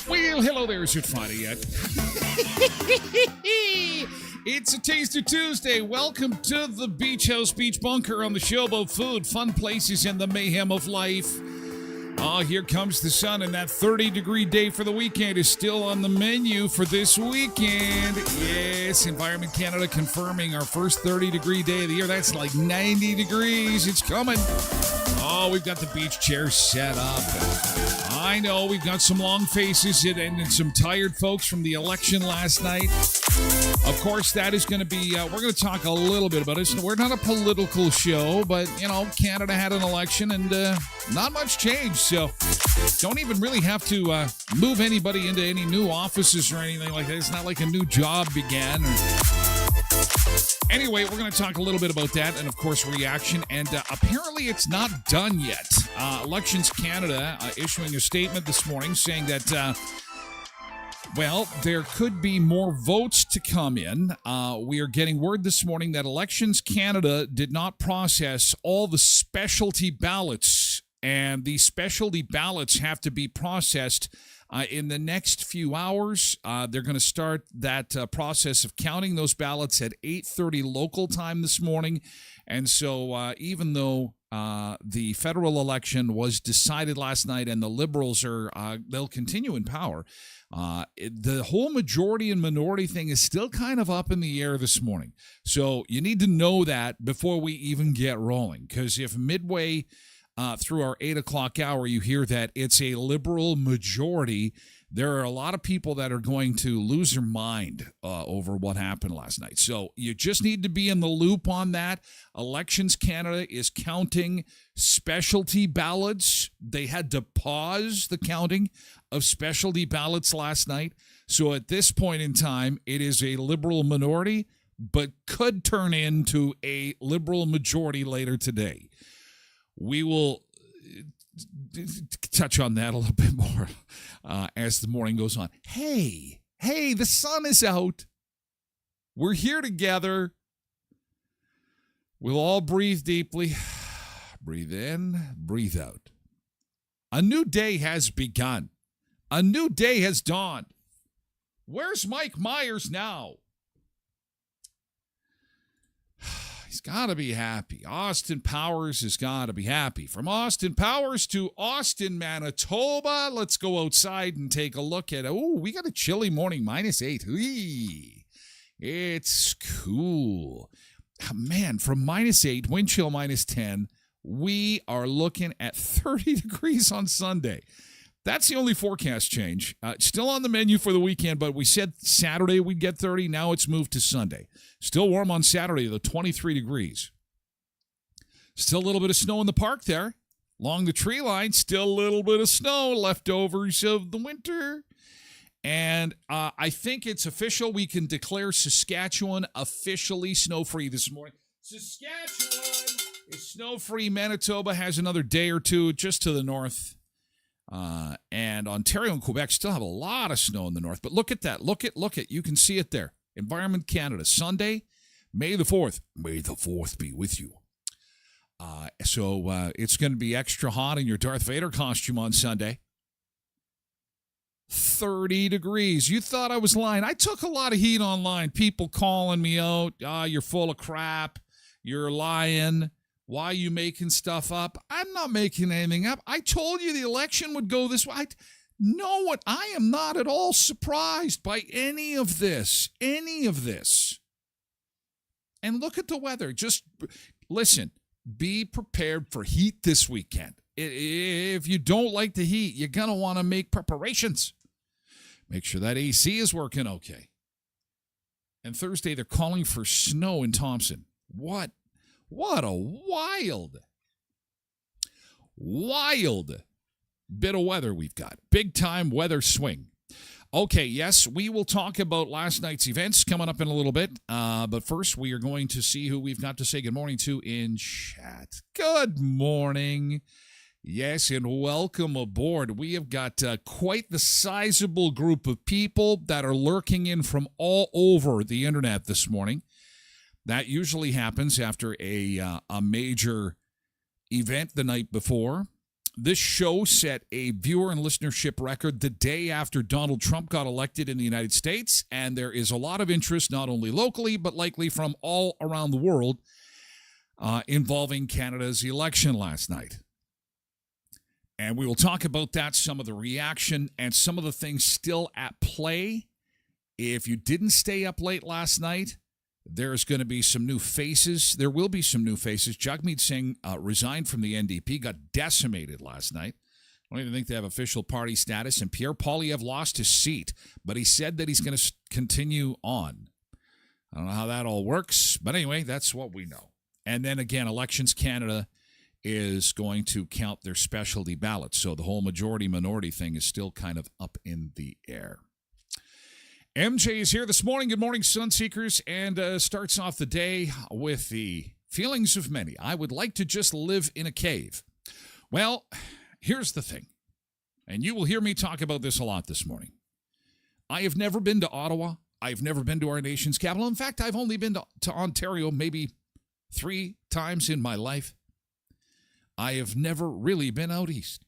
Well, hello there. Is it Friday yet? It's a Taster Tuesday. Welcome to the Beach House Beach Bunker on the show about food, fun places, and the mayhem of life. Oh, here comes the sun, and that 30-degree day for the weekend is still on the menu for this weekend. Yes, Environment Canada confirming our first 30-degree day of the year. That's like 90 degrees. It's coming. Oh, we've got the beach chairs set up. I know we've got some long faces and some tired folks from the election last night. Of course, that is going to be, we're going to talk a little bit about it. We're not a political show, but, you know, Canada had an election and not much changed. So don't even really have to move anybody into any new offices or anything like that. It's not like a new job began. Anyway, we're going to talk a little bit about that and, of course, reaction. And apparently it's not done yet. Elections Canada issuing a statement this morning saying that, well, there could be more votes to come in. We are getting word this morning that Elections Canada did not process all the specialty ballots. And these specialty ballots have to be processed in the next few hours. They're going to start that process of counting those ballots at 8:30 local time this morning. And so even though the federal election was decided last night and the Liberals they'll continue in power, the whole majority and minority thing is still kind of up in the air this morning. So you need to know that before we even get rolling, because if midway through our 8 o'clock hour, you hear that it's a Liberal majority, there are a lot of people that are going to lose their mind over what happened last night. So you just need to be in the loop on that. Elections Canada is counting specialty ballots. They had to pause the counting of specialty ballots last night. So at this point in time, it is a Liberal minority, but could turn into a Liberal majority later today. We will touch on that a little bit more as the morning goes on. Hey, the sun is out. We're here together. We'll all breathe deeply. Breathe in, breathe out. A new day has begun. A new day has dawned. Where's Mike Myers now? He's got to be happy. Austin Powers has got to be happy. From Austin Powers to Austin, Manitoba. Let's go outside and take a look at it. Oh, we got a chilly morning, -8. Whee! It's cool. man, from -8, wind chill -10, we are looking at 30 degrees on Sunday. That's the only forecast change. Still on the menu for the weekend, but we said Saturday we'd get 30. Now it's moved to Sunday. Still warm on Saturday, though, 23 degrees. Still a little bit of snow in the park there. Along the tree line, still a little bit of snow, leftovers of the winter. And I think it's official. We can declare Saskatchewan officially snow-free this morning. Saskatchewan is snow-free. Manitoba has another day or two just to the north. And Ontario and Quebec still have a lot of snow in the north. But look at that. Look at. You can see it there. Environment Canada, Sunday, May the 4th. May the 4th be with you. So it's going to be extra hot in your Darth Vader costume on Sunday. 30 degrees. You thought I was lying. I took a lot of heat online. People calling me out. You're full of crap. You're lying. Why are you making stuff up? I'm not making anything up. I told you the election would go this way. Know what? I am not at all surprised by any of this. Any of this. And look at the weather. Just listen. Be prepared for heat this weekend. If you don't like the heat, you're going to want to make preparations. Make sure that AC is working okay. And Thursday, they're calling for snow in Thompson. What a wild bit of weather we've got. Big time weather swing. Okay, yes, we will talk about last night's events coming up in a little bit. But first, we are going to see who we've got to say good morning to in chat. Good morning. Yes, and welcome aboard. We have got quite the sizable group of people that are lurking in from all over the internet this morning. That usually happens after a major event the night before. This show set a viewer and listenership record the day after Donald Trump got elected in the United States, and there is a lot of interest, not only locally, but likely from all around the world, involving Canada's election last night. And we will talk about that, some of the reaction, and some of the things still at play. If you didn't stay up late last night, there's going to be some new faces. There will be some new faces. Jagmeet Singh resigned from the NDP, got decimated last night. I don't even think they have official party status. And Pierre Poilievre lost his seat, but he said that he's going to continue on. I don't know how that all works, but anyway, that's what we know. And then again, Elections Canada is going to count their specialty ballots. So the whole majority-minority thing is still kind of up in the air. MJ is here this morning. Good morning, Sunseekers, and starts off the day with the feelings of many. I would like to just live in a cave. Well, here's the thing, and you will hear me talk about this a lot this morning. I have never been to Ottawa. I've never been to our nation's capital. In fact, I've only been to Ontario maybe 3 times in my life. I have never really been out east.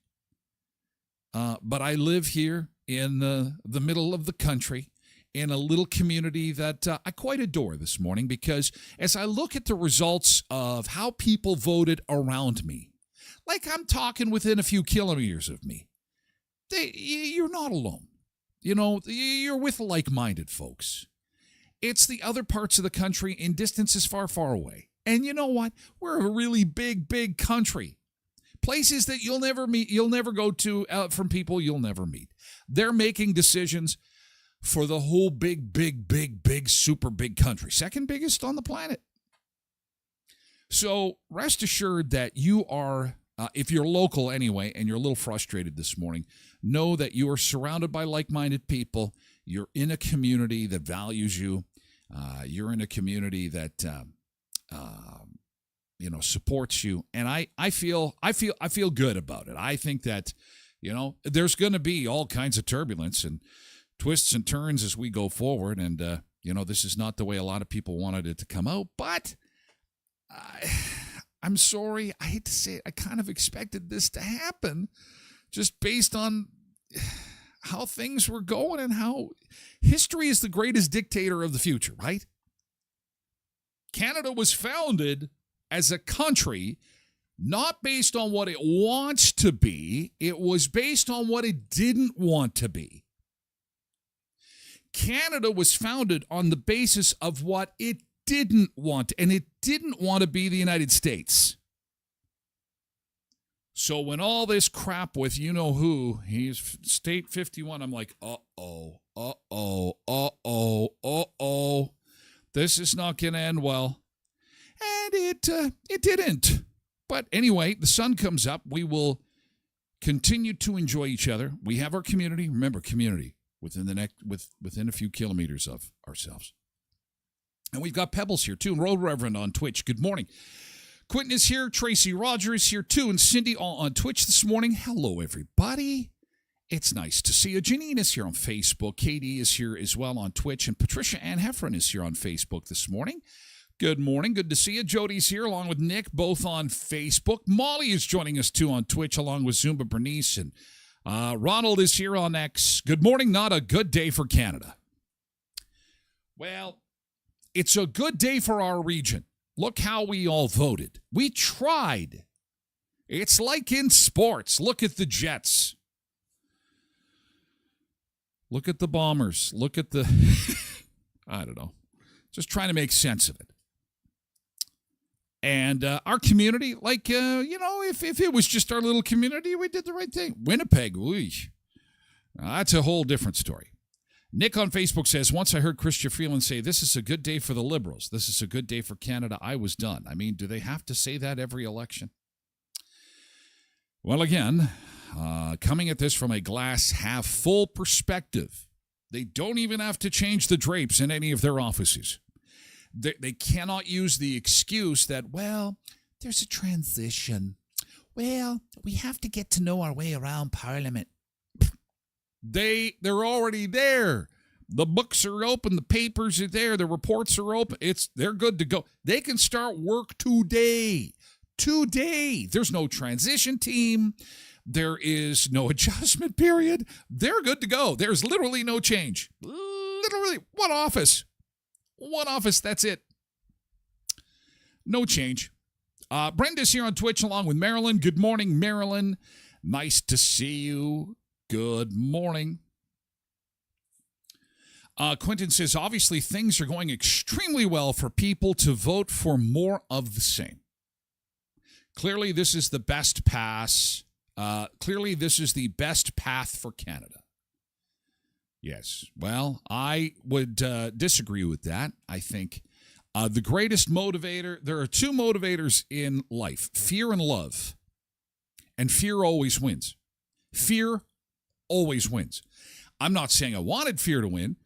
But I live here in the middle of the country, in a little community that I quite adore this morning, because as I look at the results of how people voted around me, like I'm talking within a few kilometers of me, you're not alone. You know, you're with like-minded folks. It's the other parts of the country in distances far, far away. And you know what? We're a really big, big country. Places that you'll never meet, you'll never go to, from people you'll never meet. They're making decisions for the whole big, big, big, big, super big country. Second biggest on the planet. So rest assured that you are, if you're local anyway, and you're a little frustrated this morning, know that you are surrounded by like-minded people. You're in a community that values you. You're in a community that supports you, and I feel good about it. I think that there's going to be all kinds of turbulence and twists and turns as we go forward, and this is not the way a lot of people wanted it to come out, but I'm sorry, I hate to say it, I kind of expected this to happen just based on how things were going and how history is the greatest dictator of the future, right? Canada was founded as a country not based on what it wants to be, it was based on what it didn't want to be. Canada was founded on the basis of what it didn't want, and it didn't want to be the United States. So when all this crap with you-know-who, he's State 51, I'm like, uh-oh. This is not going to end well. And it didn't. But anyway, the sun comes up. We will continue to enjoy each other. We have our community. Remember, community within a few kilometers of ourselves. And we've got Pebbles here, too, and Road Reverend on Twitch. Good morning. Quentin is here. Tracy Roger is here, too, and Cindy all on Twitch this morning. Hello, everybody. It's nice to see you. Janine is here on Facebook. Katie is here as well on Twitch, and Patricia Ann Heffron is here on Facebook this morning. Good morning. Good to see you. Jody's here along with Nick, both on Facebook. Molly is joining us, too, on Twitch, along with Zumba Bernice, and Ronald is here on X. Good morning. Not a good day for Canada. Well, it's a good day for our region. Look how we all voted. We tried. It's like in sports. Look at the Jets. Look at the Bombers. Look at the, I don't know. Just trying to make sense of it. And our community, like, if it was just our little community, we did the right thing. Winnipeg, that's a whole different story. Nick on Facebook says, once I heard Chrystia Freeland say, this is a good day for the Liberals. This is a good day for Canada. I was done. I mean, do they have to say that every election? Well, again, coming at this from a glass half full perspective, they don't even have to change the drapes in any of their offices. They cannot use the excuse that, well, there's a transition. Well, we have to get to know our way around Parliament. They're already there. The books are open. The papers are there. The reports are open. They're good to go. They can start work today. Today. There's no transition team. There is no adjustment period. They're good to go. There's literally no change. Literally. One office. That's it. No change. Brenda's here on Twitch along with Marilyn. Good morning, Marilyn. Nice to see you. Good morning. Quentin says, obviously things are going extremely well for people to vote for more of the same. Clearly, this is the best pass. Clearly, this is the best path for Canada. Yes. Well, I would disagree with that. I think the greatest motivator, there are two motivators in life, fear and love. And fear always wins. Fear always wins. I'm not saying I wanted fear to win.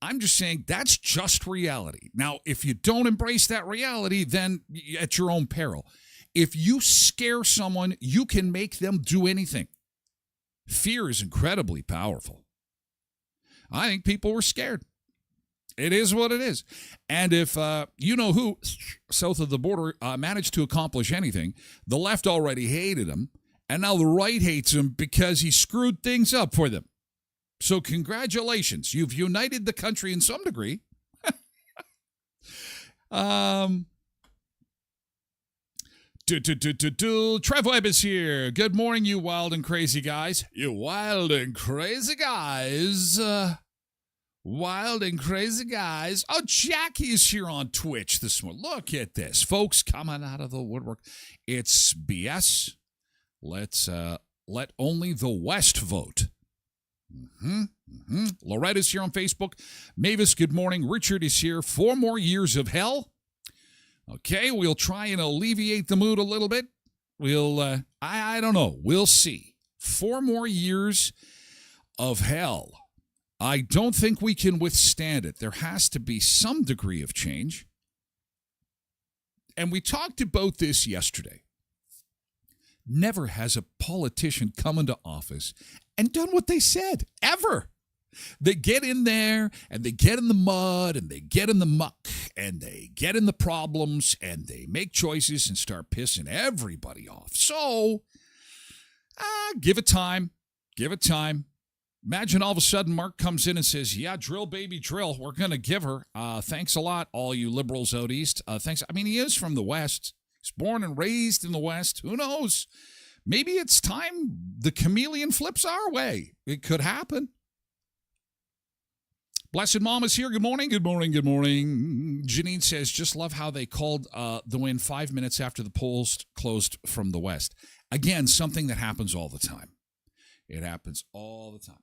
I'm just saying that's just reality. Now, if you don't embrace that reality, then at your own peril. If you scare someone, you can make them do anything. Fear is incredibly powerful. I think people were scared. It is what it is. And if you-know-who south of the border managed to accomplish anything, the left already hated him. And now the right hates him because he screwed things up for them. So congratulations. You've united the country in some degree. Trev Webb is here. Good morning, you wild and crazy guys. You wild and crazy guys. Wild and crazy guys. Oh, Jackie's here on Twitch this morning. Look at this. Folks coming out of the woodwork. It's BS. Let's let only the West vote. Loretta's here on Facebook. Mavis, good morning. Richard is here. 4 more years of hell. Okay, we'll try and alleviate the mood a little bit. We'll, I don't know. We'll see. 4 more years of hell. I don't think we can withstand it. There has to be some degree of change. And we talked about this yesterday. Never has a politician come into office and done what they said, ever. They get in there, and they get in the mud, and they get in the muck, and they get in the problems, and they make choices and start pissing everybody off. So, give it time. Give it time. Imagine all of a sudden Mark comes in and says, yeah, drill, baby, drill. We're going to give her. Thanks a lot, all you liberals out east. Thanks. I mean, he is from the West. He's born and raised in the West. Who knows? Maybe it's time the chameleon flips our way. It could happen. Blessed Mom is here. Good morning, good morning, good morning. Janine says, just love how they called the win 5 minutes after the polls closed from the West. Again, something that happens all the time. It happens all the time.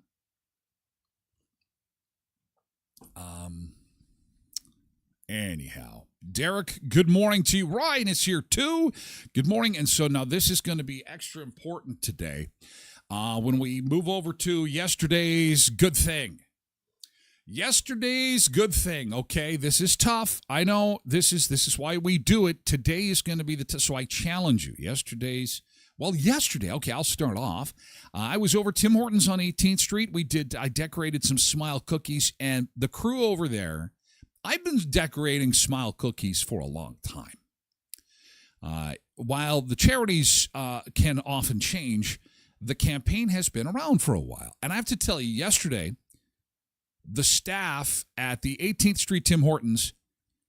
Anyhow, Derek, good morning to you. Ryan is here too. Good morning. And so now this is going to be extra important today when we move over to yesterday's good thing. Yesterday's good thing. Okay, this is tough. I know this is why we do it. Today is going to be so I challenge you. Yesterday. Okay, I'll start off. I was over Tim Hortons on 18th Street. I decorated some Smile cookies, and the crew over there, I've been decorating Smile cookies for a long time. While the charities can often change, the campaign has been around for a while. And I have to tell you, yesterday, the staff at the 18th Street Tim Hortons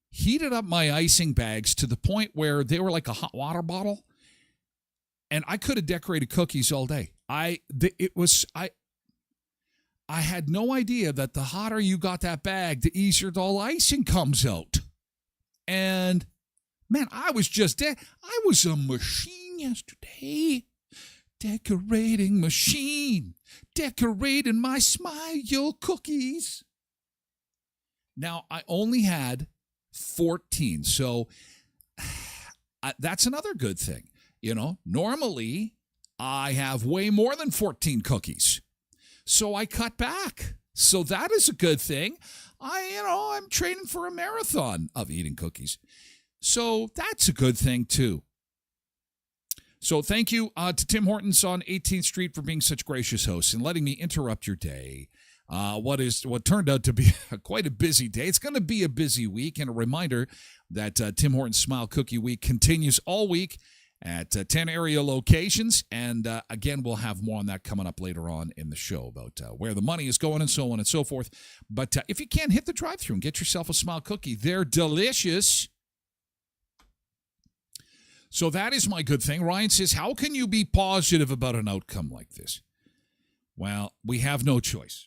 heated up my icing bags to the point where they were like a hot water bottle. And I could have decorated cookies all day. I had no idea that the hotter you got that bag, the easier the icing comes out. And man, I was a machine yesterday. Decorating machine. Decorating my Smile cookies. Now, I only had 14. So that's another good thing. You know, normally I have way more than 14 cookies. So I cut back. So that is a good thing. I'm training for a marathon of eating cookies. So that's a good thing too. So thank you to Tim Hortons on 18th Street for being such gracious hosts and letting me interrupt your day. What turned out to be quite a busy day. It's going to be a busy week, and a reminder that Tim Hortons Smile Cookie Week continues all week at 10 area locations. And again, we'll have more on that coming up later on in the show about where the money is going and so on and so forth. But if you can, hit the drive-thru and get yourself a Smile cookie. They're delicious. So that is my good thing. Ryan says, how can you be positive about an outcome like this? Well, we have no choice.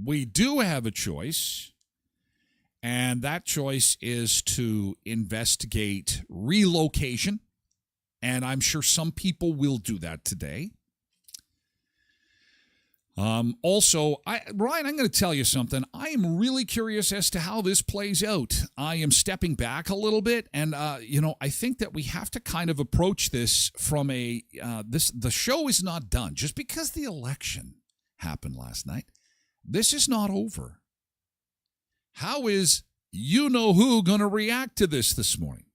We do have a choice. And that choice is to investigate relocation. And I'm sure some people will do that today. Also, Ryan, I'm going to tell you something. I am really curious as to how this plays out. I am stepping back a little bit. And, I think that we have to kind of approach this from the show is not done. Just because the election happened last night, this is not over. How is you-know-who going to react to this morning?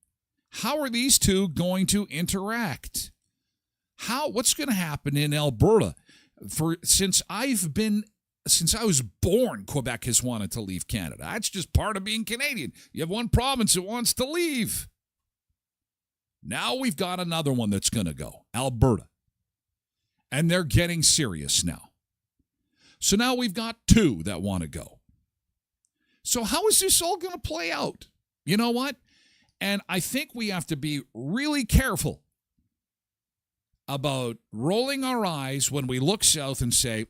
How are these two going to interact? What's going to happen in Alberta? Since I was born, Quebec has wanted to leave Canada. That's just part of being Canadian. You have one province that wants to leave. Now we've got another one that's going to go, Alberta. And they're getting serious now. So now we've got two that want to go. So how is this all going to play out? You know what? And I think we have to be really careful about rolling our eyes when we look south and say,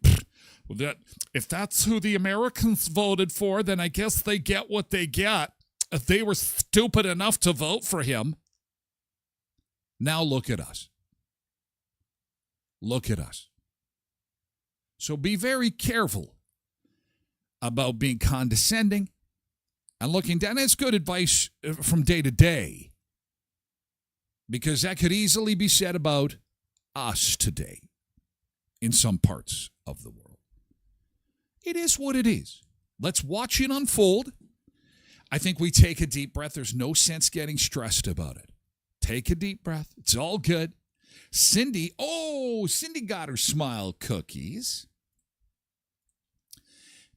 if that's who the Americans voted for, then I guess they get what they get. If they were stupid enough to vote for him. Now look at us. Look at us. So be very careful about being condescending and looking down. It's good advice from day to day, because that could easily be said about us today in some parts of the world. It is what it is. Let's watch it unfold. I think we take a deep breath. There's no sense getting stressed about it. Take a deep breath. It's all good. Cindy got her Smile cookies.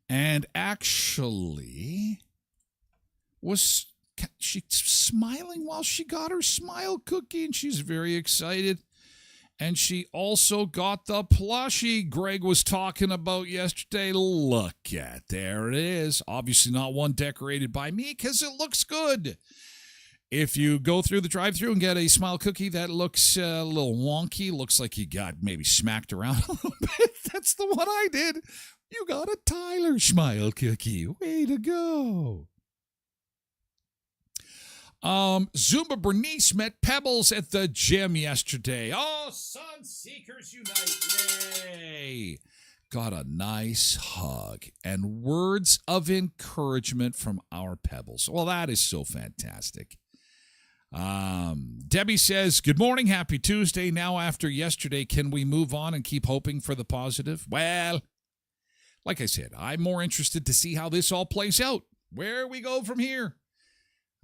And actually, was she smiling while she got her Smile cookie? And she's very excited. And she also got the plushie Greg was talking about yesterday. Look at, there it is. Obviously not one decorated by me because it looks good. If you go through the drive-thru and get a Smile cookie that looks a little wonky, looks like you got maybe smacked around a little bit, that's the one I did. You got a Tyler Smile cookie. Way to go. Zumba Bernice met Pebbles at the gym yesterday. Oh, Sun Seekers Unite. Yay. Got a nice hug and words of encouragement from our Pebbles. Well, that is so fantastic. Debbie says, good morning, happy Tuesday. Now after yesterday, can we move on and keep hoping for the positive? Well, like I said, I'm more interested to see how this all plays out. Where we go from here.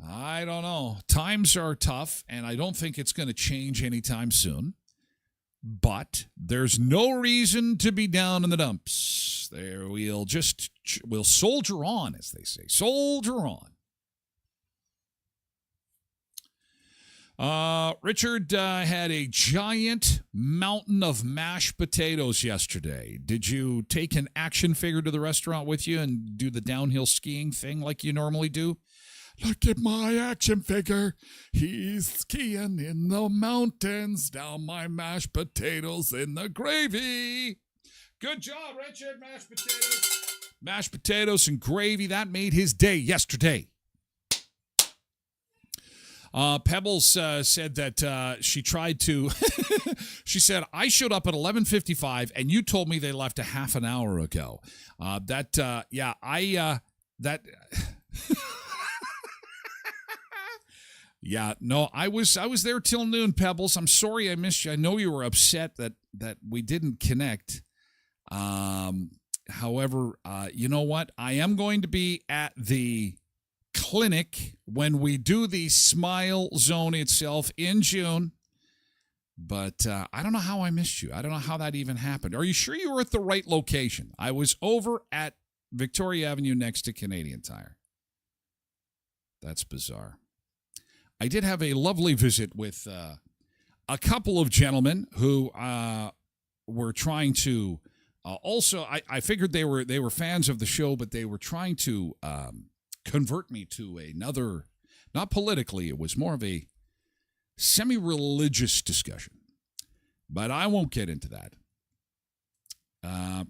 I don't know. Times are tough, and I don't think it's going to change anytime soon. But there's no reason to be down in the dumps. There, we'll soldier on, as they say. Soldier on. Richard had a giant mountain of mashed potatoes yesterday. Did you take an action figure to the restaurant with you and do the downhill skiing thing like you normally do? Look at my action figure. He's skiing in the mountains, down my mashed potatoes in the gravy. Good job, Richard. Mashed potatoes. Mashed potatoes and gravy. That made his day yesterday. Pebbles said that she tried to, she said, I showed up at 11:55 and you told me they left a half an hour ago. Yeah, no, I was there till noon, Pebbles. I'm sorry I missed you. I know you were upset that we didn't connect. However, you know what? I am going to be at the clinic when we do the Smile Zone itself in June. But I don't know how I missed you. I don't know how that even happened. Are you sure you were at the right location? I was over at Victoria Avenue next to Canadian Tire. That's bizarre. I did have a lovely visit with a couple of gentlemen who were trying to also, I figured they were fans of the show, but they were trying to convert me to another, not politically, it was more of a semi-religious discussion. But I won't get into that.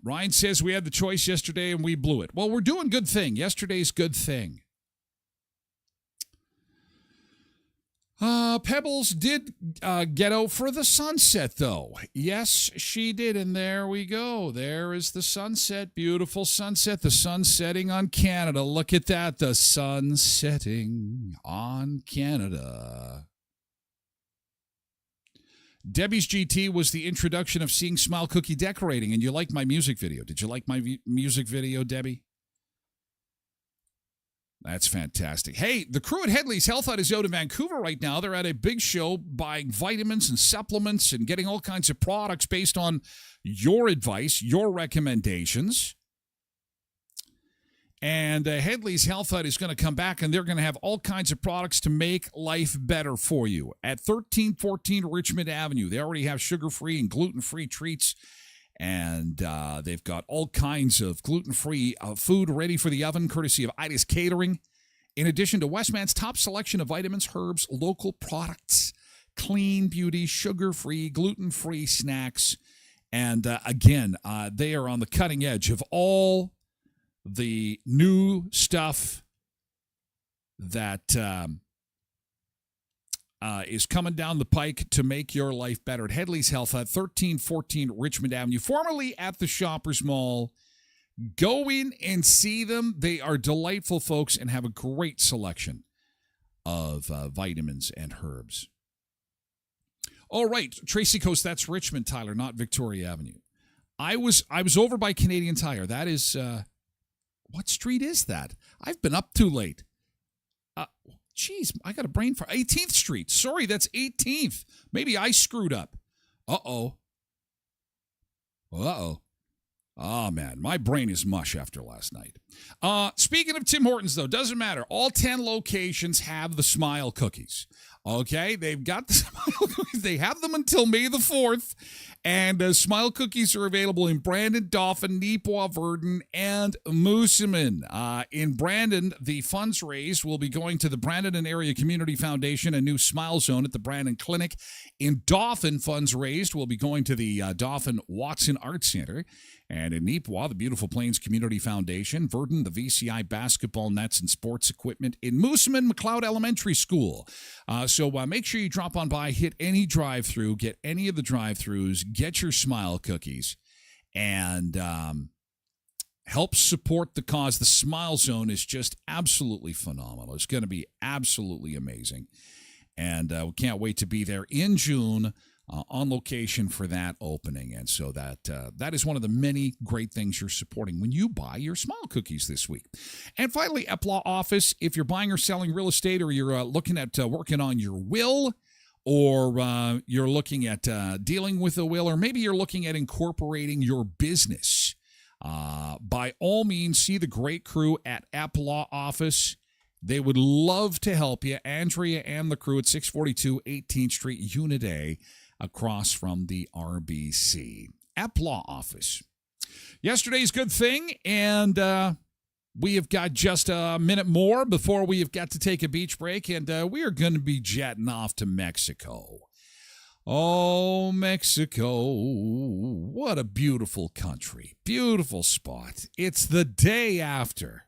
Ryan says we had the choice yesterday and we blew it. Well, we're doing good thing. Yesterday's good thing. Pebbles did get out for the sunset, though. Yes, she did, and there we go. There is the sunset. Beautiful sunset. The sun setting on Canada. Look at that. The sun setting on Canada. Debbie's GT was the introduction of seeing Smile Cookie decorating, and you liked my music video. Did you like my music video, Debbie? That's fantastic. Hey, the crew at Headley's Health Hut is out in Vancouver right now. They're at a big show buying vitamins and supplements and getting all kinds of products based on your advice, your recommendations. And Headley's Health Hut is going to come back, and they're going to have all kinds of products to make life better for you. At 1314 Richmond Avenue, they already have sugar-free and gluten-free treats. And they've got all kinds of gluten-free food ready for the oven, courtesy of Ida's Catering. In addition to Westman's top selection of vitamins, herbs, local products, clean beauty, sugar-free, gluten-free snacks. And again, they are on the cutting edge of all the new stuff that is coming down the pike to make your life better at Headley's Health at 1314 Richmond Avenue, formerly at the Shoppers Mall. Go in and see them. They are delightful folks and have a great selection of vitamins and herbs. All right, Tracy Coast, that's Richmond, Tyler, not Victoria Avenue. I was over by Canadian Tire. That is, what street is that? I've been up too late. Jeez, I got a brain fart. 18th Street. Sorry, that's 18th. Maybe I screwed up. Uh-oh. Oh, man, my brain is mush after last night. Speaking of Tim Hortons, though, doesn't matter. All 10 locations have the Smile cookies. Okay, they've got the Smile Cookies. They have them until May the 4th. And Smile Cookies are available in Brandon, Dauphin, Neepawa, Verdon, and Moosomin. In Brandon, the funds raised will be going to the Brandon and Area Community Foundation, a new Smile Zone at the Brandon Clinic. In Dauphin, funds raised will be going to the Dauphin Watson Arts Center. And in Neepawa, the Beautiful Plains Community Foundation. Verdon, the VCI basketball nets and sports equipment. In Moosomin, McLeod Elementary School. So make sure you drop on by, hit any drive-through, get any of the drive-throughs, get your Smile Cookies, and help support the cause. The Smile Zone is just absolutely phenomenal. It's going to be absolutely amazing. And we can't wait to be there in June on location for that opening. And so that is one of the many great things you're supporting when you buy your Smile Cookies this week. And finally, EPLAW Office. If you're buying or selling real estate, or you're looking at working on your will, or you're looking at dealing with a will, or maybe you're looking at incorporating your business, by all means, see the great crew at EPLAW Office. They would love to help you. Andrea and the crew at 642 18th Street, Unit A, across from the RBC. EPLAW Office. Yesterday's good thing, and we have got just a minute more before we have got to take a beach break, and we are going to be jetting off to Mexico. Oh, Mexico, what a beautiful country, beautiful spot. It's the day after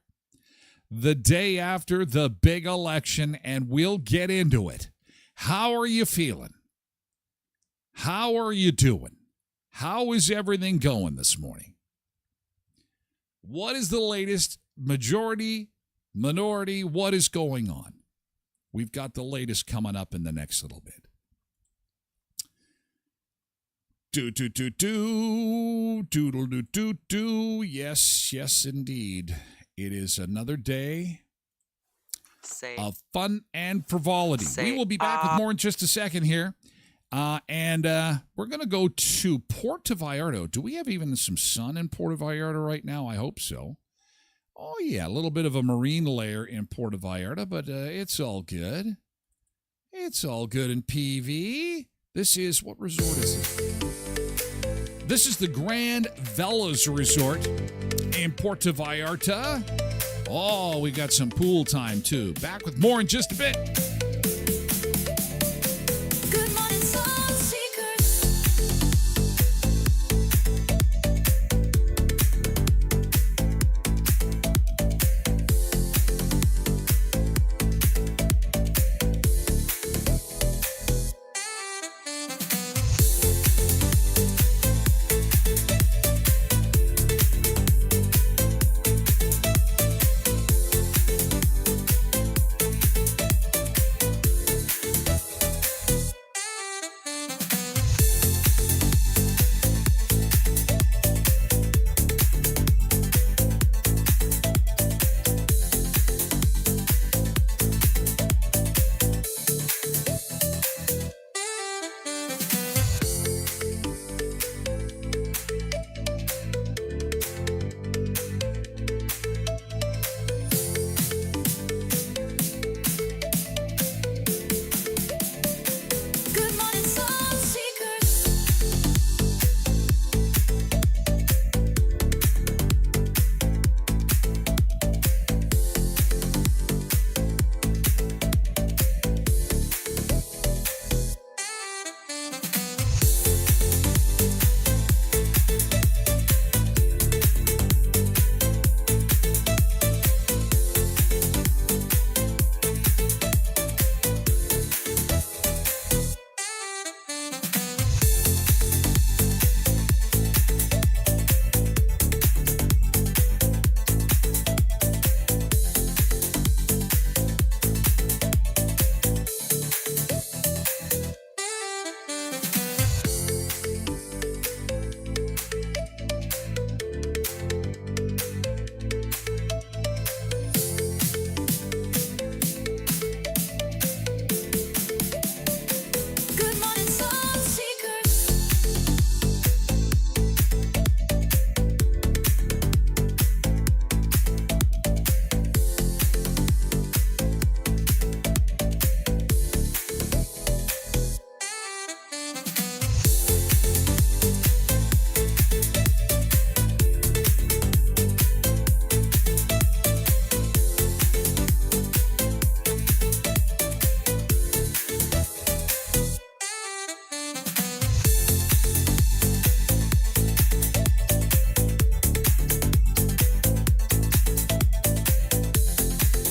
the big election, and we'll get into it. How are you feeling? How are you doing? How is everything going this morning? What is the latest? Majority, minority, what is going on? We've got the latest coming up in the next little bit. Do. Yes, indeed. It is another day of fun and frivolity. We will be back with more in just a second here. And we're going to go to Puerto Vallarta. Do we have even some sun in Puerto Vallarta right now? I hope so. Oh, yeah, a little bit of a marine layer in Puerto Vallarta, but it's all good. It's all good in PV. This is, what resort is it? This is the Grand Velas Resort in Puerto Vallarta. Oh, we got some pool time, too. Back with more in just a bit.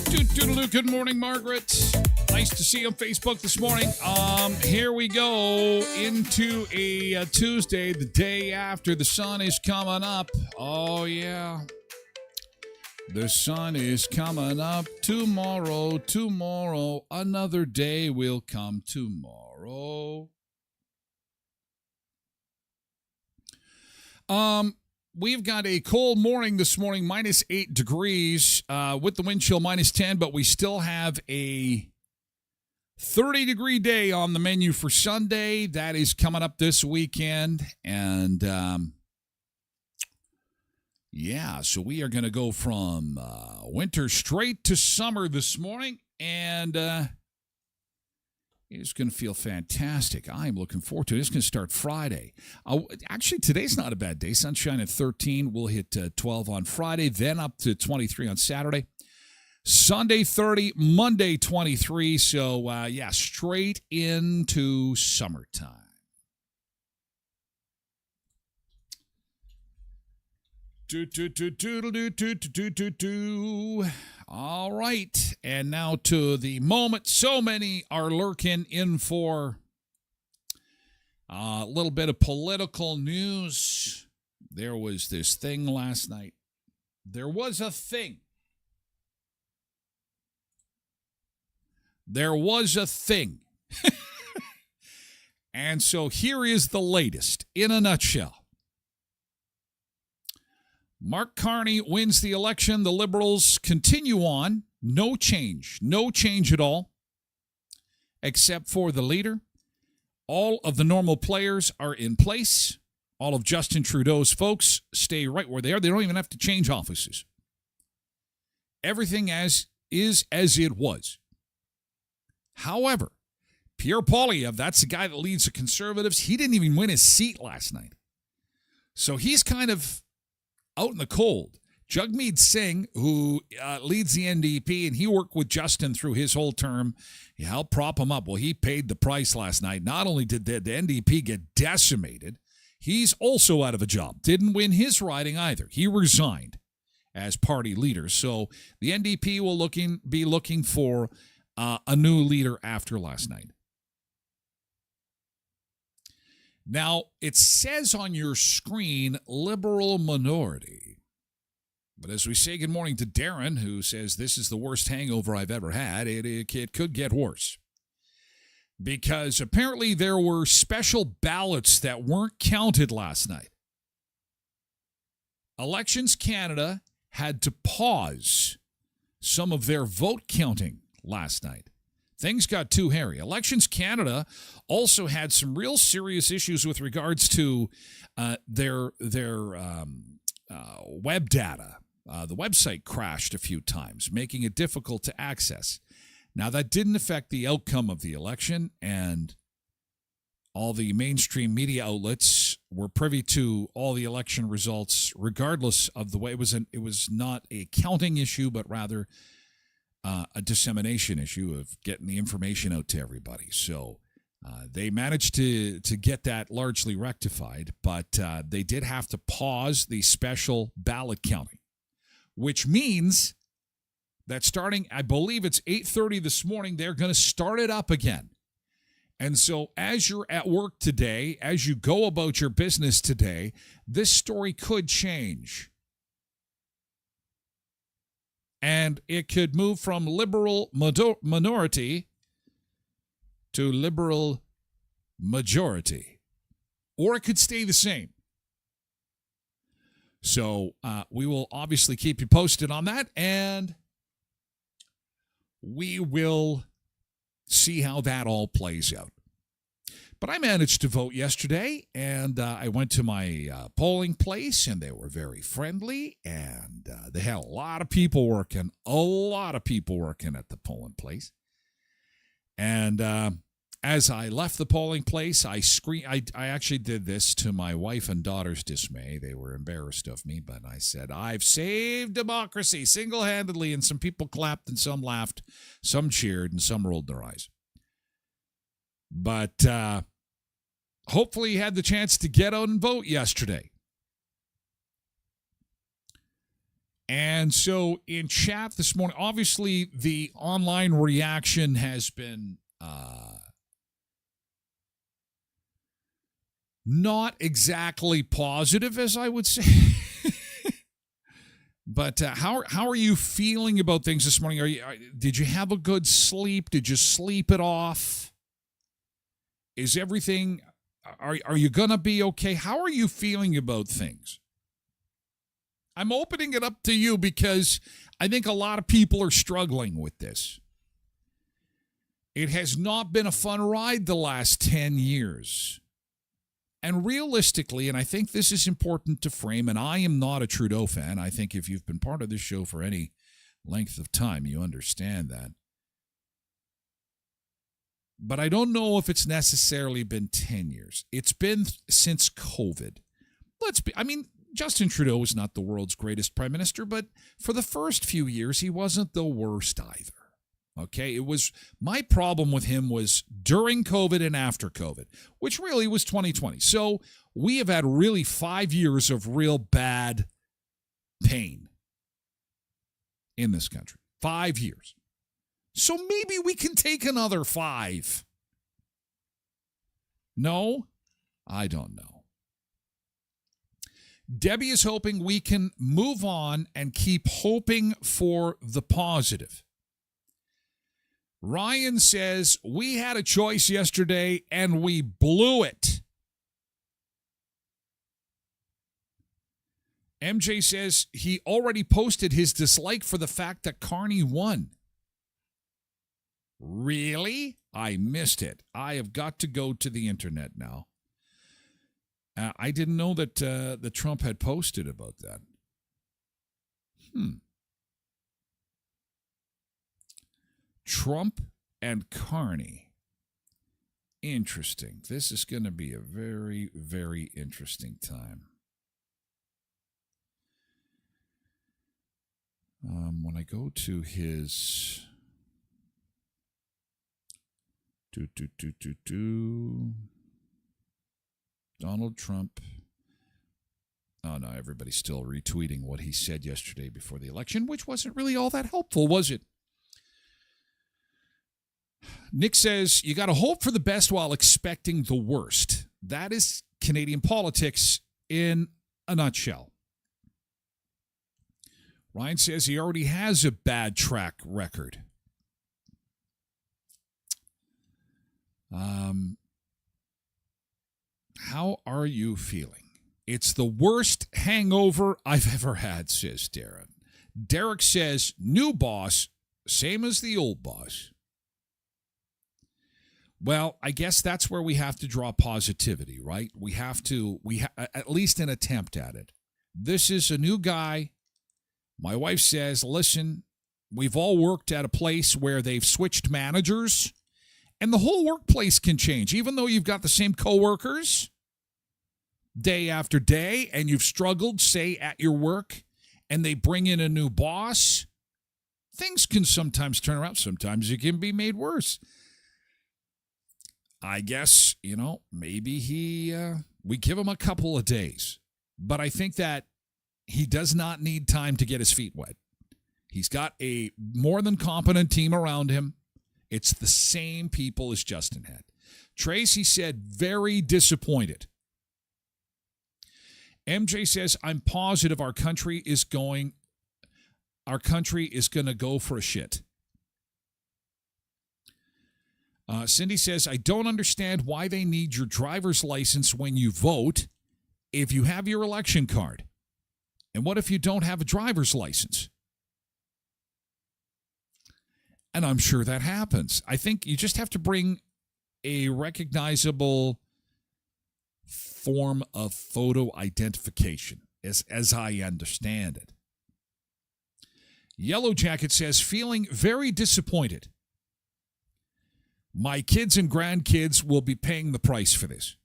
Good morning, Margaret. Nice to see you on Facebook this morning. Here we go into a Tuesday, the day after the sun is coming up. Oh, yeah. The sun is coming up tomorrow. Another day will come tomorrow. We've got a cold morning this morning, minus 8 degrees, with the wind chill minus 10, but we still have a 30-degree day on the menu for Sunday. That is coming up this weekend. And, so we are going to go from winter straight to summer this morning, and it's going to feel fantastic. I'm looking forward to it. It's going to start Friday. Actually, today's not a bad day. Sunshine at 13. We'll hit 12 on Friday, then up to 23 on Saturday. Sunday 30, Monday 23. So, straight into summertime. All right, and now to the moment so many are lurking in for. A little bit of political news. There was this thing last night. There was a thing. And so here is the latest in a nutshell. Mark Carney wins the election. The Liberals continue on. No change at all, except for the leader. All of the normal players are in place. All of Justin Trudeau's folks stay right where they are. They don't even have to change offices. Everything as it was. However, Pierre Poilievre, that's the guy that leads the Conservatives, he didn't even win his seat last night. So he's kind of out in the cold. Jagmeet Singh, who leads the NDP, and he worked with Justin through his whole term, he helped prop him up. Well, he paid the price last night. Not only did the NDP get decimated, he's also out of a job. Didn't win his riding either. He resigned as party leader. So the NDP will be looking for a new leader after last night. Now, it says on your screen, liberal minority. But as we say good morning to Darren, who says this is the worst hangover I've ever had, it could get worse. Because apparently there were special ballots that weren't counted last night. Elections Canada had to pause some of their vote counting last night. Things got too hairy. Elections Canada also had some real serious issues with regards to their web data. The website crashed a few times, making it difficult to access. Now, that didn't affect the outcome of the election, and all the mainstream media outlets were privy to all the election results, regardless of the way it was not a counting issue, but rather a dissemination issue of getting the information out to everybody. So they managed to get that largely rectified, but they did have to pause the special ballot counting, which means that starting, I believe it's 8:30 this morning, they're going to start it up again. And so as you're at work today, as you go about your business today, this story could change. And it could move from liberal minority to liberal majority. Or it could stay the same. So we will obviously keep you posted on that, and we will see how that all plays out. But I managed to vote yesterday, and I went to my polling place, and they were very friendly, and they had a lot of people working at the polling place. And as I left the polling place, I actually did this to my wife and daughter's dismay. They were embarrassed of me, but I said, I've saved democracy single-handedly, and some people clapped, and some laughed, some cheered, and some rolled their eyes. But hopefully you had the chance to get out and vote yesterday. And so in chat this morning, obviously the online reaction has been not exactly positive, as I would say. But how are you feeling about things this morning? Did you have a good sleep? Did you sleep it off? Is everything? Are you gonna be okay? How are you feeling about things? I'm opening it up to you because I think a lot of people are struggling with this. It has not been a fun ride the last 10 years. And realistically, and I think this is important to frame, and I am not a Trudeau fan. I think if you've been part of this show for any length of time, you understand that. But I don't know if it's necessarily been 10 years. It's been since COVID. Justin Trudeau was not the world's greatest prime minister, but for the first few years, he wasn't the worst either. Okay, my problem with him was during COVID and after COVID, which really was 2020. So we have had really 5 years of real bad pain in this country. 5 years. So maybe we can take another 5. No, I don't know. Debbie is hoping we can move on and keep hoping for the positive. Ryan says, we had a choice yesterday and we blew it. MJ says he already posted his dislike for the fact that Carney won. Really? I missed it. I have got to go to the internet now. I didn't know that the Trump had posted about that. Trump and Carney. Interesting. This is going to be a very, very interesting time. When I go to his... Donald Trump. Oh, no, everybody's still retweeting what he said yesterday before the election, which wasn't really all that helpful, was it? Nick says, you got to hope for the best while expecting the worst. That is Canadian politics in a nutshell. Ryan says he already has a bad track record. How are you feeling? It's the worst hangover I've ever had, says Darren. Derek says, new boss, same as the old boss. Well, I guess that's where we have to draw positivity, right? We have at least an attempt at it. This is a new guy. My wife says, listen, we've all worked at a place where they've switched managers, and the whole workplace can change. Even though you've got the same coworkers day after day, and you've struggled, say, at your work, and they bring in a new boss, things can sometimes turn around. Sometimes it can be made worse. I guess, maybe we give him a couple of days. But I think that he does not need time to get his feet wet. He's got a more than competent team around him. It's the same people as Justin had. Tracy said, very disappointed. MJ says, I'm positive our country is going to go for a shit. Cindy says, I don't understand why they need your driver's license when you vote if you have your election card. And what if you don't have a driver's license? And I'm sure that happens. I think you just have to bring a recognizable form of photo identification, as I understand it. Yellow Jacket says, feeling very disappointed. My kids and grandkids will be paying the price for this.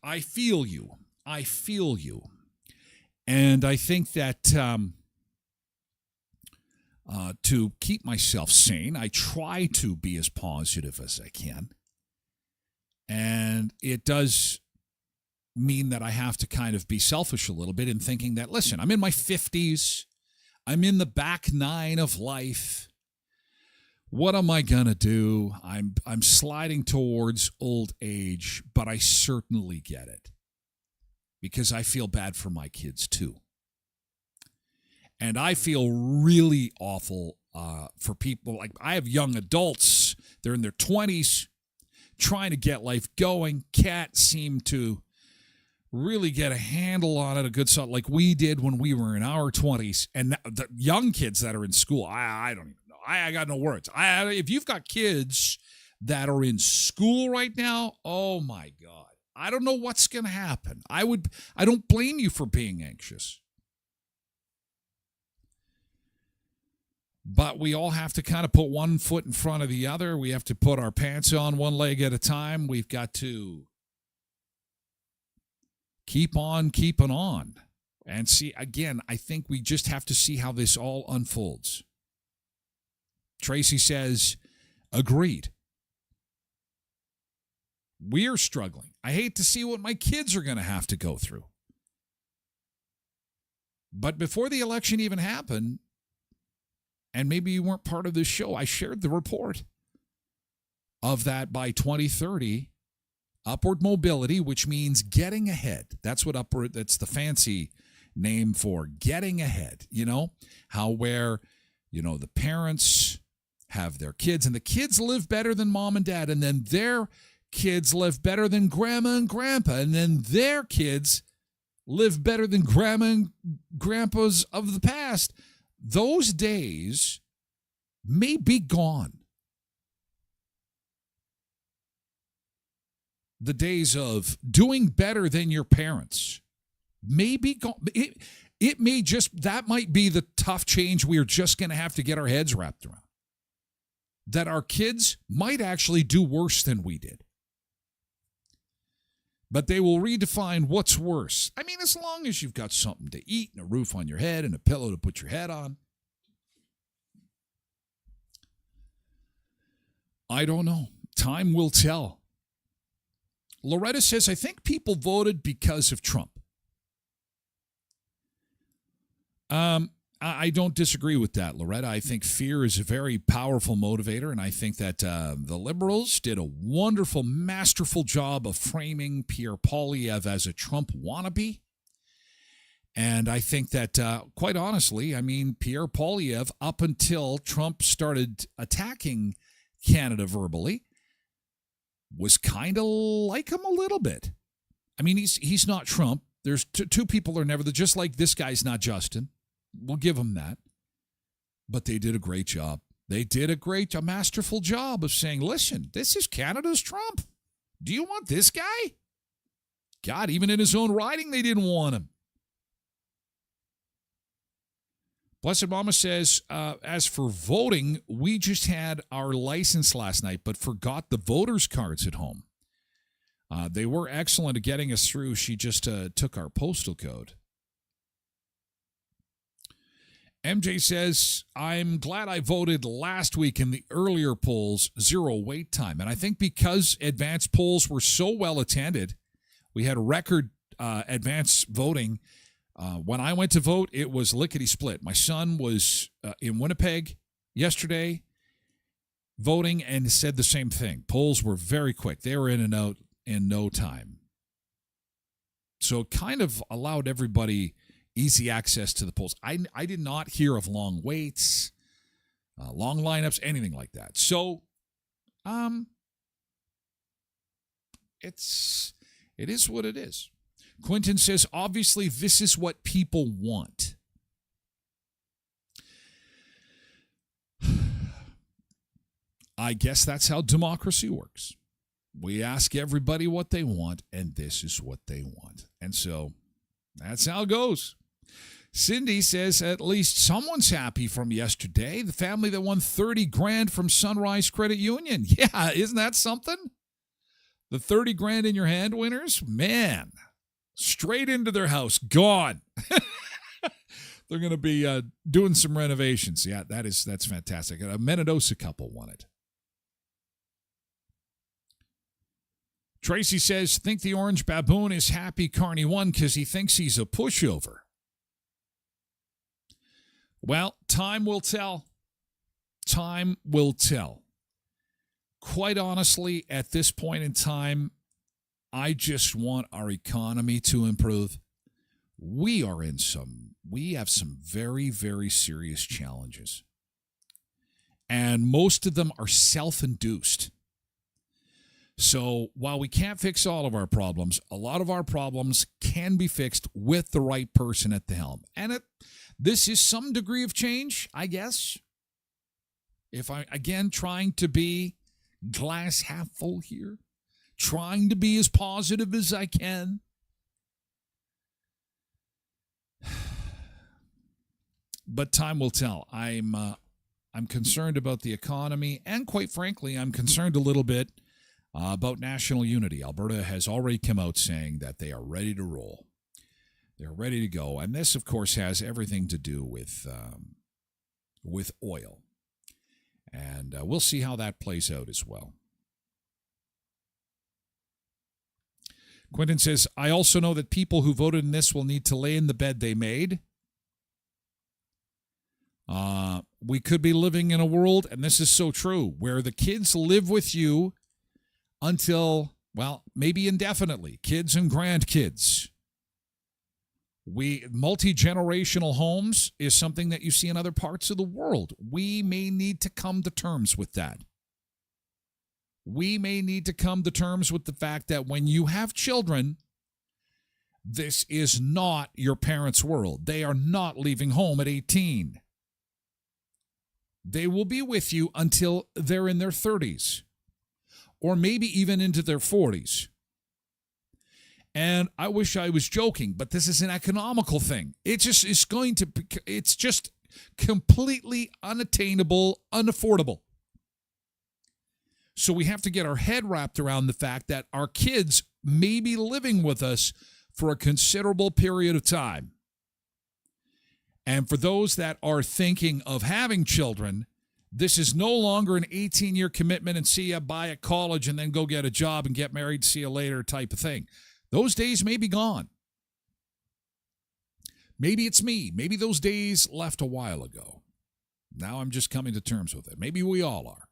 I feel you. And I think that to keep myself sane, I try to be as positive as I can. And it does mean that I have to kind of be selfish a little bit in thinking that, listen, I'm in my 50s. I'm in the back nine of life. What am I going to do? I'm sliding towards old age, but I certainly get it because I feel bad for my kids too. And I feel really awful for people. Like, I have young adults. They're in their 20s trying to get life going. Can't seem to really get a handle on it, a good sort like we did when we were in our 20s. And the young kids that are in school, I don't even know. I got no words. If you've got kids that are in school right now, oh my God, I don't know what's going to happen. I don't blame you for being anxious. But we all have to kind of put one foot in front of the other. We have to put our pants on one leg at a time. We've got to keep on keeping on. And see, again, I think we just have to see how this all unfolds. Tracy says, agreed. We're struggling. I hate to see what my kids are going to have to go through. But before the election even happened, and maybe you weren't part of this show, I shared the report of that by 2030, upward mobility, which means getting ahead. That's that's the fancy name for getting ahead. You know, how where, the parents have their kids and the kids live better than mom and dad, and then their kids live better than grandma and grandpa, and then their kids live better than grandma and grandpas of the past. Those days may be gone. The days of doing better than your parents may be gone. It may that might be the tough change we're just going to have to get our heads wrapped around. That our kids might actually do worse than we did. But they will redefine what's worse. I mean, as long as you've got something to eat and a roof on your head and a pillow to put your head on. I don't know. Time will tell. Loretta says, I think people voted because of Trump. I don't disagree with that, Loretta. I think fear is a very powerful motivator, and I think that the Liberals did a wonderful, masterful job of framing Pierre Poilievre as a Trump wannabe. And I think that, quite honestly, I mean, Pierre Poilievre, up until Trump started attacking Canada verbally, was kind of like him a little bit. I mean, he's not Trump. There's two people are never, just like this guy's not Justin. We'll give them that. But they did a great job. They did a masterful job of saying, listen, this is Canada's Trump. Do you want this guy? God, even in his own riding, they didn't want him. Blessed Mama says, as for voting, we just had our license last night, but forgot the voters' cards at home. They were excellent at getting us through. She just took our postal code. MJ says, I'm glad I voted last week in the earlier polls, 0 wait time. And I think because advance polls were so well attended, we had record advance voting. When I went to vote, it was lickety-split. My son was in Winnipeg yesterday voting and said the same thing. Polls were very quick. They were in and out in no time. So it kind of allowed everybody easy access to the polls. I did not hear of long waits, long lineups, anything like that. So, it is what it is. Quentin says, obviously, this is what people want. I guess that's how democracy works. We ask everybody what they want, and this is what they want. And so that's how it goes. Cindy says, at least someone's happy from yesterday. The family that won $30,000 from Sunrise Credit Union. Yeah, isn't that something? The $30,000 in your hand winners, man, straight into their house, gone. They're going to be doing some renovations. Yeah, that's fantastic. A Menidosa couple won it. Tracy says, think the orange baboon is happy Carney won because he thinks he's a pushover. Well, time will tell. Time will tell. Quite honestly, at this point in time, I just want our economy to improve. We have some very, very serious challenges. And most of them are self-induced. So while we can't fix all of our problems, a lot of our problems can be fixed with the right person at the helm. And this is some degree of change, I guess. If I, again, trying to be glass half full here, trying to be as positive as I can. But time will tell. I'm concerned about the economy, and quite frankly, I'm concerned a little bit about national unity. Alberta has already come out saying that they are ready to roll. They're ready to go, and this, of course, has everything to do with oil. And we'll see how that plays out as well. Quentin says, I also know that people who voted in this will need to lay in the bed they made. We could be living in a world, and this is so true, where the kids live with you until, well, maybe indefinitely, kids and grandkids. Multi-generational homes is something that you see in other parts of the world. We may need to come to terms with that. We may need to come to terms with the fact that when you have children, this is not your parents' world. They are not leaving home at 18. They will be with you until they're in their 30s, or maybe even into their 40s. And I wish I was joking, but this is an economical thing. It's just completely unattainable, unaffordable. So we have to get our head wrapped around the fact that our kids may be living with us for a considerable period of time. And for those that are thinking of having children, this is no longer an 18-year commitment and see you buy at college and then go get a job and get married, see you later type of thing. Those days may be gone. Maybe it's me. Maybe those days left a while ago. Now I'm just coming to terms with it. Maybe we all are.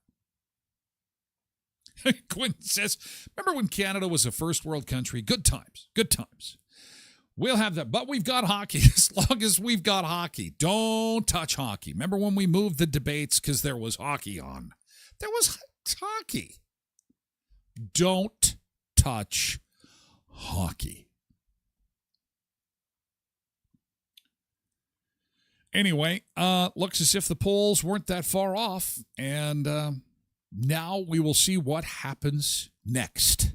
Quentin says, remember when Canada was a first world country? Good times. Good times. We'll have that. But we've got hockey. As long as we've got hockey, don't touch hockey. Remember when we moved the debates because there was hockey on? There was hockey. Don't touch hockey. Anyway, looks as if the polls weren't that far off, and now we will see what happens next.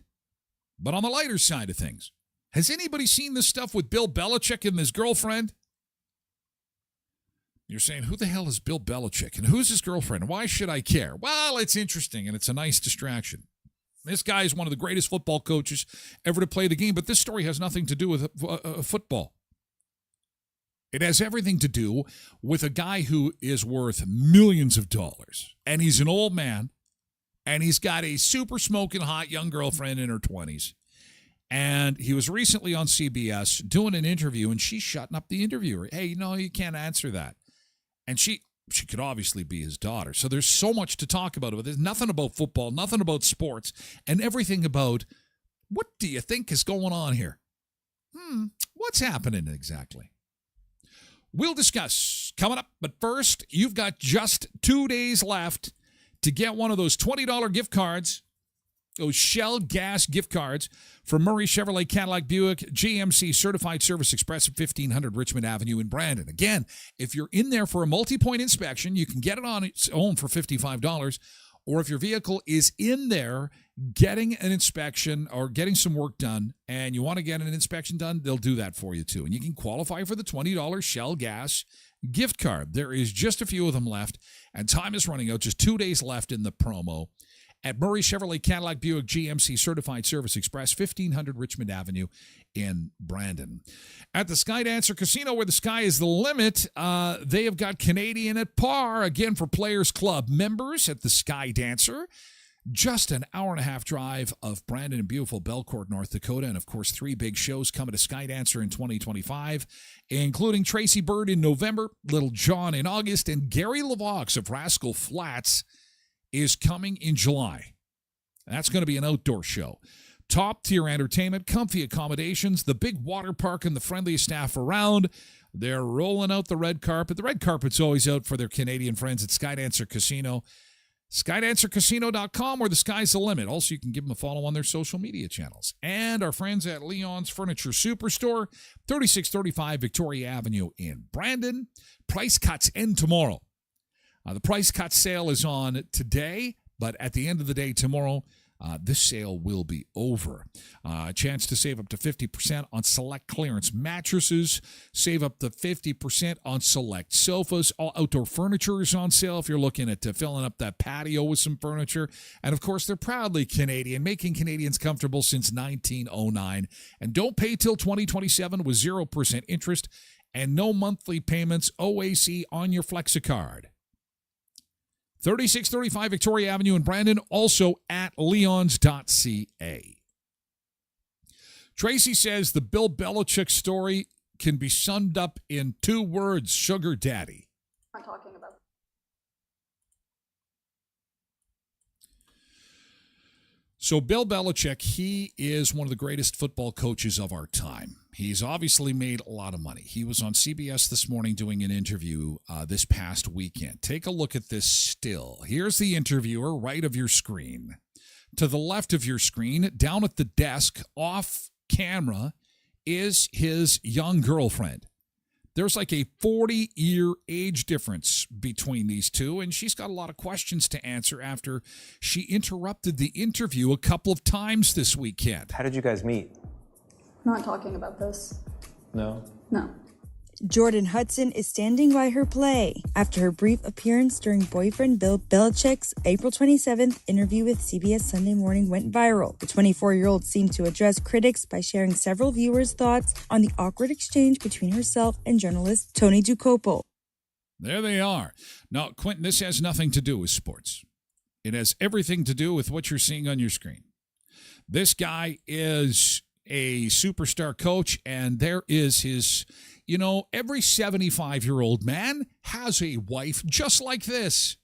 But on the lighter side of things, has anybody seen this stuff with Bill Belichick and his girlfriend? You're saying, who the hell is Bill Belichick, and who's his girlfriend? Why should I care? Well, it's interesting, and it's a nice distraction. This guy is one of the greatest football coaches ever to play the game, but this story has nothing to do with football. It has everything to do with a guy who is worth millions of dollars, and he's an old man, and he's got a super smoking hot young girlfriend in her 20s, and he was recently on CBS doing an interview, and she's shutting up the interviewer. Hey, no, you can't answer that. And she could obviously be his daughter. So there's so much to talk about. There's nothing about football, nothing about sports, and everything about what do you think is going on here? What's happening exactly? We'll discuss coming up. But first, you've got just 2 days left to get one of those $20 gift cards, those Shell gas gift cards from Murray Chevrolet Cadillac Buick GMC Certified Service Express at 1500 Richmond Avenue in Brandon. Again, if you're in there for a multi-point inspection, you can get it on its own for $55. Or if your vehicle is in there getting an inspection or getting some work done and you want to get an inspection done, they'll do that for you too. And you can qualify for the $20 Shell gas gift card. There is just a few of them left, and time is running out. Just 2 days left in the promo at Murray Chevrolet Cadillac Buick GMC Certified Service Express, 1500 Richmond Avenue in Brandon. At the Skydancer Casino, where the sky is the limit, they have got Canadian at par, again, for Players Club members at the Skydancer. Just an hour and a half drive of Brandon and beautiful Belcourt, North Dakota. And, of course, 3 big shows coming to Skydancer in 2025, including Tracy Bird in November, Little John in August, and Gary LaVox of Rascal Flats is coming in July. That's going to be an outdoor show. Top-tier entertainment, comfy accommodations, the big water park, and the friendliest staff around. They're rolling out the red carpet. The red carpet's always out for their Canadian friends at Skydancer Casino. SkydancerCasino.com, where the sky's the limit. Also, you can give them a follow on their social media channels. And our friends at Leon's Furniture Superstore, 3635 Victoria Avenue in Brandon. Price cuts end tomorrow. The price cut sale is on today, but at the end of the day tomorrow, this sale will be over. A chance to save up to 50% on select clearance mattresses. Save up to 50% on select sofas. All outdoor furniture is on sale if you're looking at filling up that patio with some furniture. And, of course, they're proudly Canadian, making Canadians comfortable since 1909. And don't pay till 2027 with 0% interest and no monthly payments. OAC on your FlexiCard. 3635 Victoria Avenue in Brandon, also at leons.ca. Tracy says the Bill Belichick story can be summed up in 2 words: sugar daddy. I'm talking about. So Bill Belichick, he is one of the greatest football coaches of our time. He's obviously made a lot of money. He was on CBS this morning doing an interview this past weekend. Take a look at this still. Here's the interviewer right of your screen. To the left of your screen, down at the desk, off camera, is his young girlfriend. There's like a 40-year age difference between these two, and she's got a lot of questions to answer after she interrupted the interview a couple of times this weekend. How did you guys meet? Not talking about this. No? No. Jordan Hudson is standing by her play after her brief appearance during boyfriend Bill Belichick's April 27th interview with CBS Sunday Morning went viral. The 24-year-old seemed to address critics by sharing several viewers' thoughts on the awkward exchange between herself and journalist Tony Ducopo. There they are. Now, Quentin, this has nothing to do with sports. It has everything to do with what you're seeing on your screen. This guy is a superstar coach, and there is his, every 75-year-old man has a wife just like this.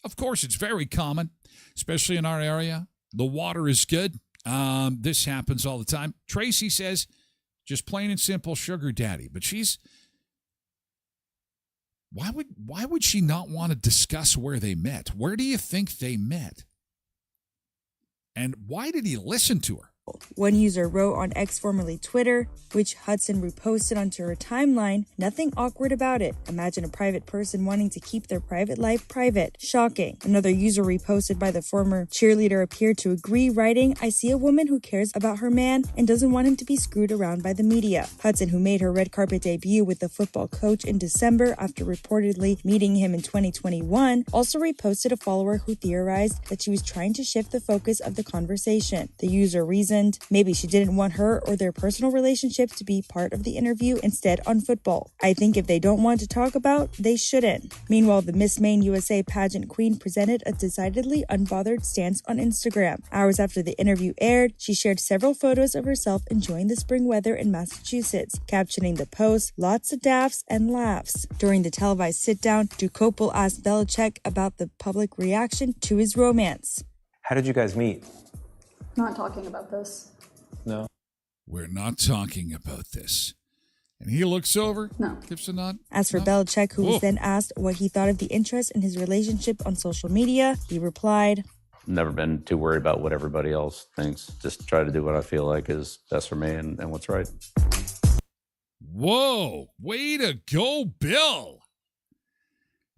Of course, it's very common, especially in our area. The water is good. This happens all the time. Tracy says, just plain and simple sugar daddy. But why would she not want to discuss where they met? Where do you think they met? And why did he listen to her? One user wrote on X, formerly Twitter, which Hudson reposted onto her timeline, "Nothing awkward about it. Imagine a private person wanting to keep their private life private. Shocking." Another user reposted by the former cheerleader appeared to agree, writing, "I see a woman who cares about her man and doesn't want him to be screwed around by the media." Hudson, who made her red carpet debut with the football coach in December after reportedly meeting him in 2021, also reposted a follower who theorized that she was trying to shift the focus of the conversation. The user reasoned maybe she didn't want her or their personal relationship to be part of the interview, instead on football. "I think if they don't want to talk about, they shouldn't." Meanwhile, the Miss Maine USA pageant queen presented a decidedly unbothered stance on Instagram. Hours after the interview aired, she shared several photos of herself enjoying the spring weather in Massachusetts, captioning the post, "Lots of daffs and laughs." During the televised sit-down, Ducopo asked Belichick about the public reaction to his romance. How did you guys meet? Not talking about this. No? We're not talking about this. And he looks over, No. gives a nod. As for No. Belichick, who was then asked what he thought of the interest in his relationship on social media, he replied, Never been too worried about what everybody else thinks. Just try to do what I feel like is best for me and what's right. Whoa, way to go, Bill.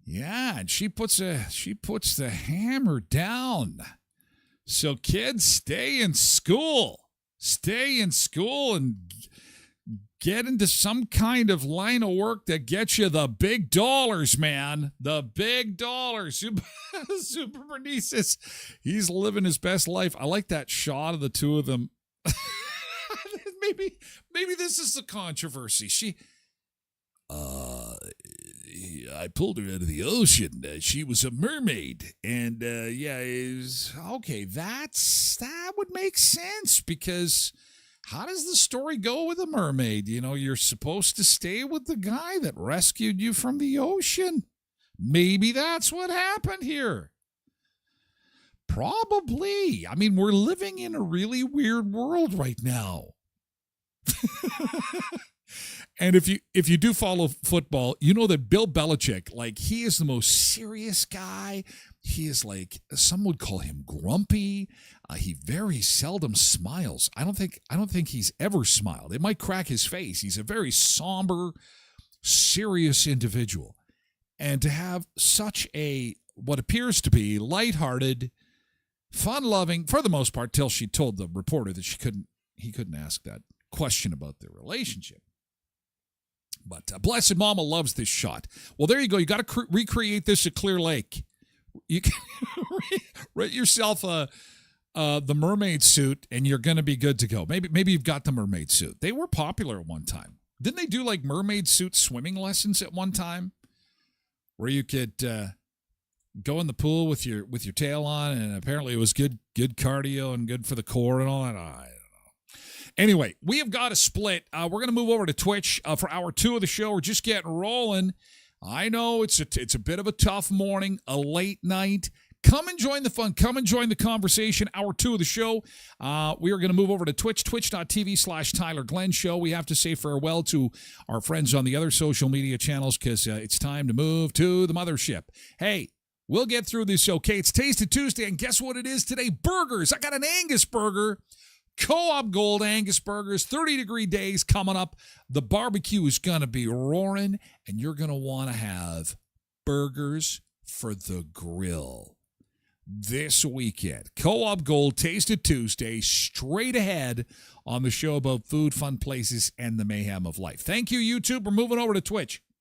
Yeah, and she puts the hammer down. So kids, stay in school. Stay in school and get into some kind of line of work that gets you the big dollars, man. The big dollars. Super Bernices, he's living his best life. I like that shot of the two of them. Maybe this is the controversy. I pulled her out of the ocean. She was a mermaid. And okay, that would make sense because how does the story go with a mermaid? You know, you're supposed to stay with the guy that rescued you from the ocean. Maybe that's what happened here. Probably. I mean, we're living in a really weird world right now. And if you do follow football, you know that Bill Belichick, like, he is the most serious guy. He is like, some would call him grumpy. He very seldom smiles. I don't think he's ever smiled. It might crack his face. He's a very somber, serious individual. And to have such a, what appears to be lighthearted, fun-loving, for the most part, till she told the reporter that he couldn't ask that question about their relationship. But Blessed Mama loves this shot. Well, there you go. You got to recreate this at Clear Lake. You can rent yourself the mermaid suit, and you're going to be good to go. Maybe you've got the mermaid suit. They were popular at one time. Didn't they do like mermaid suit swimming lessons at one time, where you could go in the pool with your tail on, and apparently it was good cardio and good for the core and all that. I don't know. Anyway, we have got a split. We're going to move over to Twitch for hour 2 of the show. We're just getting rolling. I know it's a bit of a tough morning, a late night. Come and join the fun. Come and join the conversation. Hour 2 of the show. We are going to move over to Twitch, twitch.tv/Tyler Glen Show. We have to say farewell to our friends on the other social media channels because it's time to move to the mothership. Hey, we'll get through this okay. It's Tasted Tuesday, and guess what it is today? Burgers. I got an Angus burger. Co-op Gold Angus burgers, 30-degree days coming up. The barbecue is going to be roaring, and you're going to want to have burgers for the grill this weekend. Co-op Gold Tasted Tuesday, straight ahead on the show about food, fun places, and the mayhem of life. Thank you, YouTube. We're moving over to Twitch.